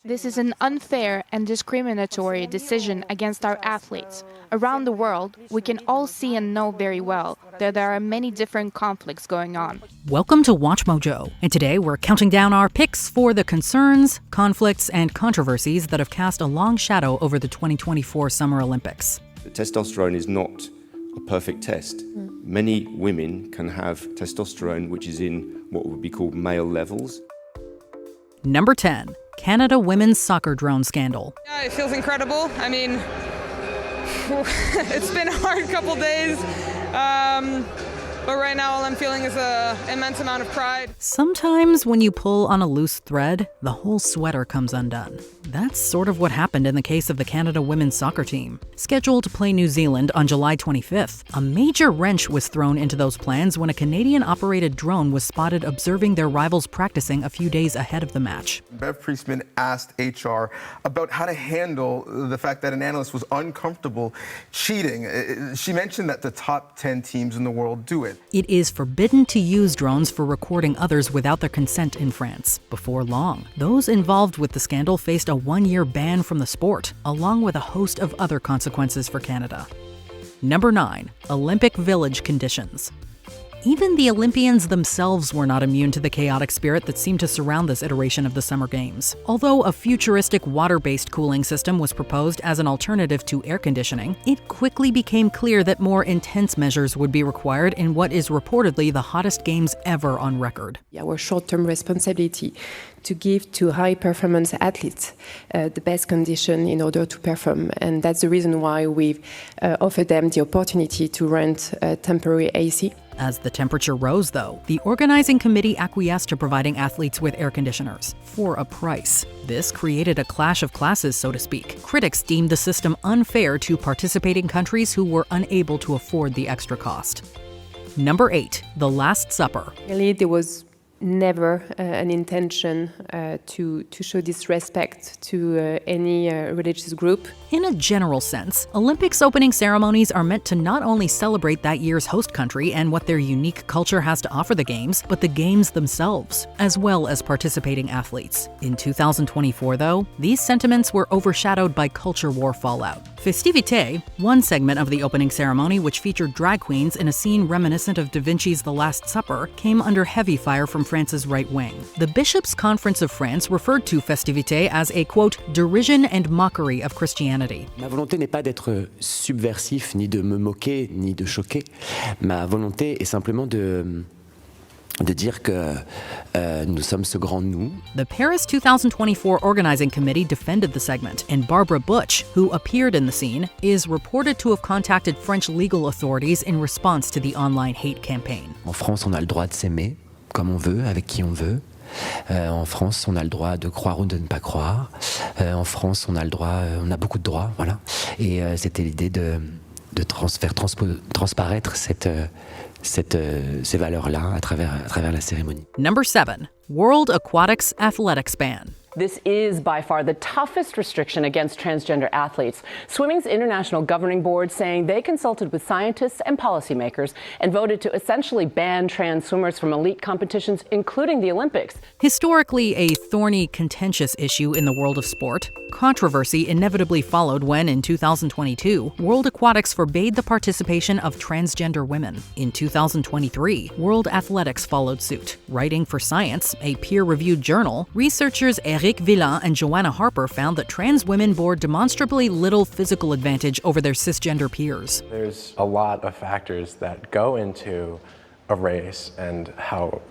This is an unfair and discriminatory decision against our athletes. Around the world, we can all see and know very well that there are many different conflicts going on. Welcome to Watch Mojo, and today we're counting down our picks for the concerns, conflicts, and controversies that have cast a long shadow over the 2024 Summer Olympics. Testosterone is not a perfect test. Many women can have testosterone which is in what would be called male levels. Number 10. Canada women's soccer drone scandal. Yeah, it feels incredible. I mean, it's been a hard couple days, but right now all I'm feeling is an immense amount of pride. Sometimes when you pull on a loose thread, the whole sweater comes undone. That's sort of what happened in the case of the Canada women's soccer team. Scheduled to play New Zealand on July 25th, a major wrench was thrown into those plans when a Canadian-operated drone was spotted observing their rivals practicing a few days ahead of the match. Bev Priestman asked HR about how to handle the fact that an analyst was uncomfortable cheating. She mentioned that the top 10 teams in the world do it. It is forbidden to use drones for recording others without their consent in France. Before long, those involved with the scandal faced a one-year ban from the sport, along with a host of other consequences for Canada. Number 9. Olympic Village conditions. Even the Olympians themselves were not immune to the chaotic spirit that seemed to surround this iteration of the Summer Games. Although a futuristic water-based cooling system was proposed as an alternative to air conditioning, it quickly became clear that more intense measures would be required in what is reportedly the hottest games ever on record. Our short-term responsibility to give to high-performance athletes the best condition in order to perform. And that's the reason why we've offered them the opportunity to rent temporary AC. As the temperature rose, though, the organizing committee acquiesced to providing athletes with air conditioners for a price. This created a clash of classes, so to speak. Critics deemed the system unfair to participating countries who were unable to afford the extra cost. Number 8. The Last Supper. Really, there was never an intention to show disrespect to any religious group. In a general sense, Olympics opening ceremonies are meant to not only celebrate that year's host country and what their unique culture has to offer the Games, but the Games themselves, as well as participating athletes. In 2024, though, these sentiments were overshadowed by culture war fallout. Festivités, one segment of the opening ceremony which featured drag queens in a scene reminiscent of Da Vinci's The Last Supper, came under heavy fire from France's right wing. The Bishops' Conference of France referred to Festivités as a, quote, derision and mockery of Christianity. Ma volonté n'est pas d'être subversif, ni de me moquer, ni de choquer. Ma volonté est simplement de dire que nous sommes ce grand nous. The Paris 2024 organizing committee defended the segment, and Barbara Butch, who appeared in the scene, is reported to have contacted French legal authorities in response to the online hate campaign. En France, on a le droit de s'aimer comme on veut, avec qui on veut. En France, on a le droit de croire ou de ne pas croire. En France, on a le droit, on a beaucoup de droits, voilà. Et c'était l'idée de faire transparaître ces valeurs-là à travers la cérémonie. Number 7. World Aquatics athletics ban. This is by far the toughest restriction against transgender athletes. Swimming's international governing board saying they consulted with scientists and policymakers and voted to essentially ban trans swimmers from elite competitions, including the Olympics. Historically a thorny, contentious issue in the world of sport, controversy inevitably followed when, in 2022, World Aquatics forbade the participation of transgender women. In 2023, World Athletics followed suit. Writing for Science, a peer-reviewed journal, researchers Eric Villain and Joanna Harper found that trans women bore demonstrably little physical advantage over their cisgender peers. There's a lot of factors that go into a race and how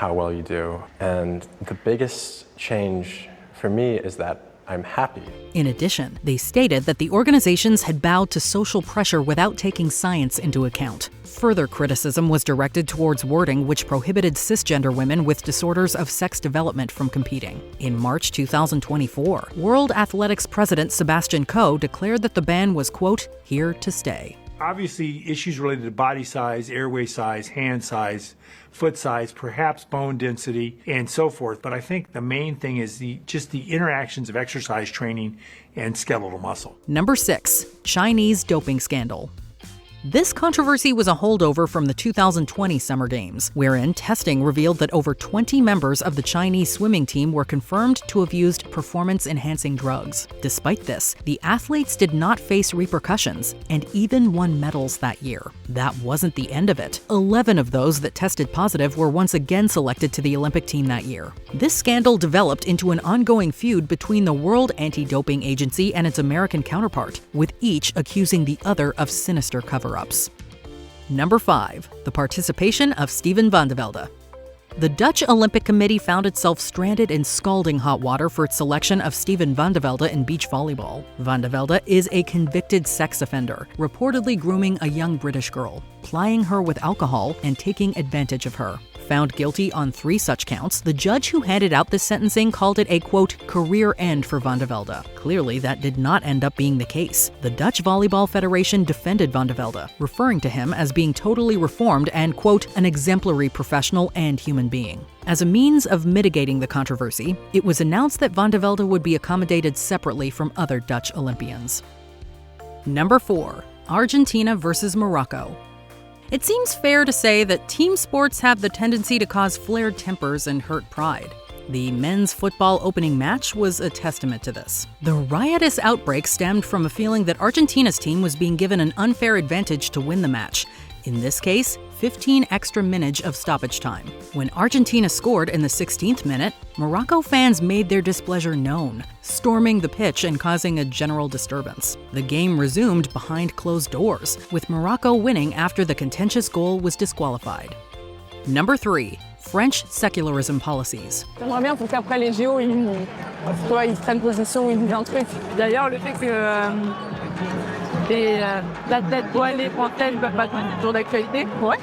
well you do. And the biggest change for me is that I'm happy. In addition, they stated that the organizations had bowed to social pressure without taking science into account. Further criticism was directed towards wording which prohibited cisgender women with disorders of sex development from competing. In March 2024, World Athletics President Sebastian Coe declared that the ban was, quote, here to stay. Obviously, issues related to body size, airway size, hand size, foot size, perhaps bone density, and so forth. But I think the main thing is just the interactions of exercise training and skeletal muscle. Number 6. ChineseDoping Scandal. This controversy was a holdover from the 2020 Summer Games, wherein testing revealed that over 20 members of the Chinese swimming team were confirmed to have used performance-enhancing drugs. Despite this, the athletes did not face repercussions and even won medals that year. That wasn't the end of it. 11 of those that tested positive were once again selected to the Olympic team that year. This scandal developed into an ongoing feud between the World Anti-Doping Agency and its American counterpart, with each accusing the other of sinister cover-ups. Number 5. The participation of Steven van de Velde. The Dutch Olympic Committee found itself stranded in scalding hot water for its selection of Steven van de Velde in beach volleyball. Van de Velde is a convicted sex offender, reportedly grooming a young British girl, plying her with alcohol, and taking advantage of her. Found guilty on 3 such counts, the judge who handed out this sentencing called it a, quote, career end for van de Velde. Clearly, that did not end up being the case. The Dutch Volleyball Federation defended van de Velde, referring to him as being totally reformed and, quote, an exemplary professional and human being. As a means of mitigating the controversy, it was announced that van de Velde would be accommodated separately from other Dutch Olympians. Number 4. Argentina versus Morocco. It seems fair to say that team sports have the tendency to cause flared tempers and hurt pride. The men's football opening match was a testament to this. The riotous outbreak stemmed from a feeling that Argentina's team was being given an unfair advantage to win the match. In this case, 15 extra minutes of stoppage time. When Argentina scored in the 16th minute, Morocco fans made their displeasure known, storming the pitch and causing a general disturbance. The game resumed behind closed doors, with Morocco winning after the contentious goal was disqualified. Number 3. French secularism policies. J'aimerais bien pour qu'après les JO, ils prennent position, ils disent un truc. D'ailleurs, le fait que l'athlète voilée française ne peut pas être toujours d'actualité, ouais.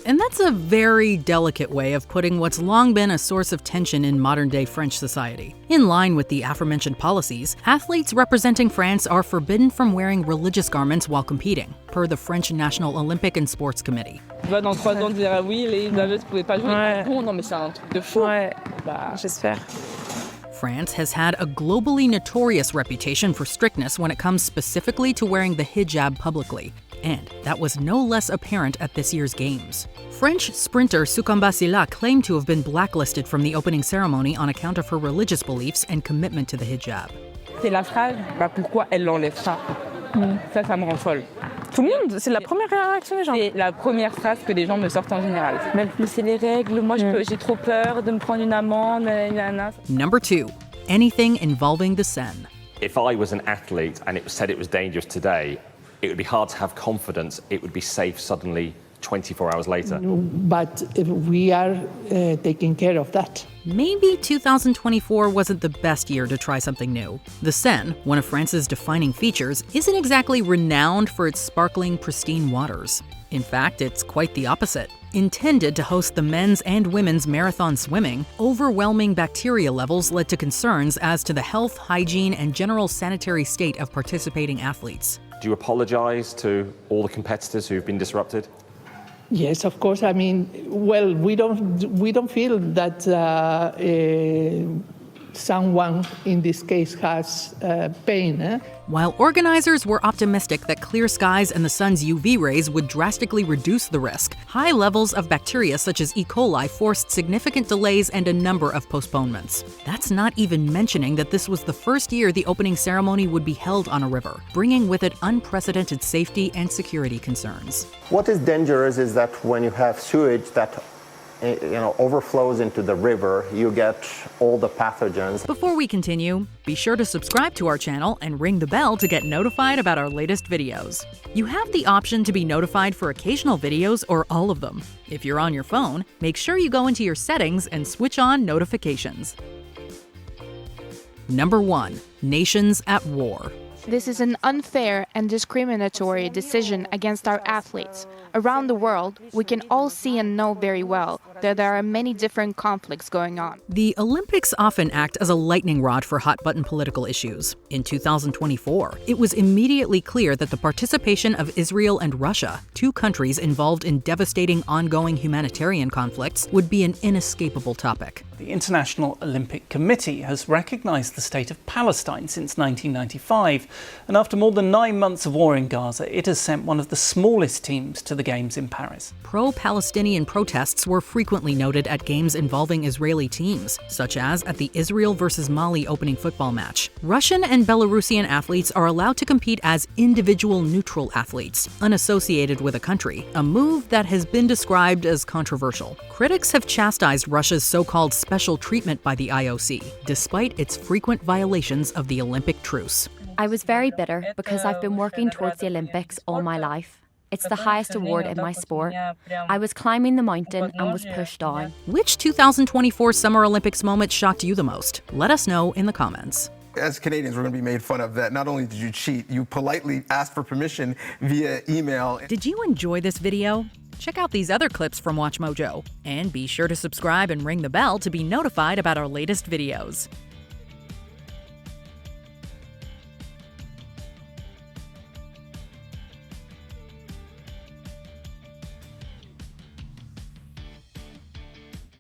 And that's a very delicate way of putting what's long been a source of tension in modern-day French society. In line with the aforementioned policies, athletes representing France are forbidden from wearing religious garments while competing, per the French National Olympic and Sports Committee. Dans 3 ans, on dira oui, les nageuses ne pouvaient pas jouer. Bon, non, mais c'est un truc de fou. Ouais, j'espère. France has had a globally notorious reputation for strictness when it comes specifically to wearing the hijab publicly, and that was no less apparent at this year's Games. French sprinter Soukamba Sylla claimed to have been blacklisted from the opening ceremony on account of her religious beliefs and commitment to the hijab. C'est la phrase, pourquoi elle l'enlève ça? Ça me rend folle. Tout le monde, c'est la première réaction des gens. C'est la première phrase que les gens me sortent en général. Même plus c'est les règles, moi j'ai trop peur de me prendre une amende. Number 2. Anything involving the Seine. If I was an athlete and it was said it was dangerous today, it would be hard to have confidence it would be safe suddenly 24 hours later. But we are taking care of that. Maybe 2024 wasn't the best year to try something new. The Seine, one of France's defining features, isn't exactly renowned for its sparkling, pristine waters. In fact, it's quite the opposite. Intended to host the men's and women's marathon swimming, overwhelming bacteria levels led to concerns as to the health, hygiene, and general sanitary state of participating athletes. Do you apologize to all the competitors who've been disrupted? Yes, of course. I mean, well, we don't feel that someone in this case has pain. While organizers were optimistic that clear skies and the sun's UV rays would drastically reduce the risk, high levels of bacteria such as E. coli forced significant delays and a number of postponements. That's not even mentioning that this was the first year the opening ceremony would be held on a river, bringing with it unprecedented safety and security concerns. What is dangerous is that when you have sewage that overflows into the river, you get all the pathogens. Before we continue, be sure to subscribe to our channel and ring the bell to get notified about our latest videos. You have the option to be notified for occasional videos or all of them. If you're on your phone, make sure you go into your settings and switch on notifications. Number 1. Nations at war. This is an unfair and discriminatory decision against our athletes. Around the world, we can all see and know very well that there are many different conflicts going on. The Olympics often act as a lightning rod for hot-button political issues. In 2024, it was immediately clear that the participation of Israel and Russia, 2 countries involved in devastating ongoing humanitarian conflicts, would be an inescapable topic. The International Olympic Committee has recognised the state of Palestine since 1995, and after more than 9 months of war in Gaza, it has sent one of the smallest teams to the Games in Paris. Pro-Palestinian protests were frequently noted at games involving Israeli teams, such as at the Israel versus Mali opening football match. Russian and Belarusian athletes are allowed to compete as individual neutral athletes, unassociated with a country, a move that has been described as controversial. Critics have chastised Russia's so-called special treatment by the IOC, despite its frequent violations of the Olympic truce. I was very bitter because I've been working towards the Olympics all my life. It's the highest award in my sport. I was climbing the mountain and was pushed down. Which 2024 Summer Olympics moment shocked you the most? Let us know in the comments. As Canadians, we're going to be made fun of that. Not only did you cheat, you politely asked for permission via email. Did you enjoy this video? Check out these other clips from WatchMojo, and be sure to subscribe and ring the bell to be notified about our latest videos.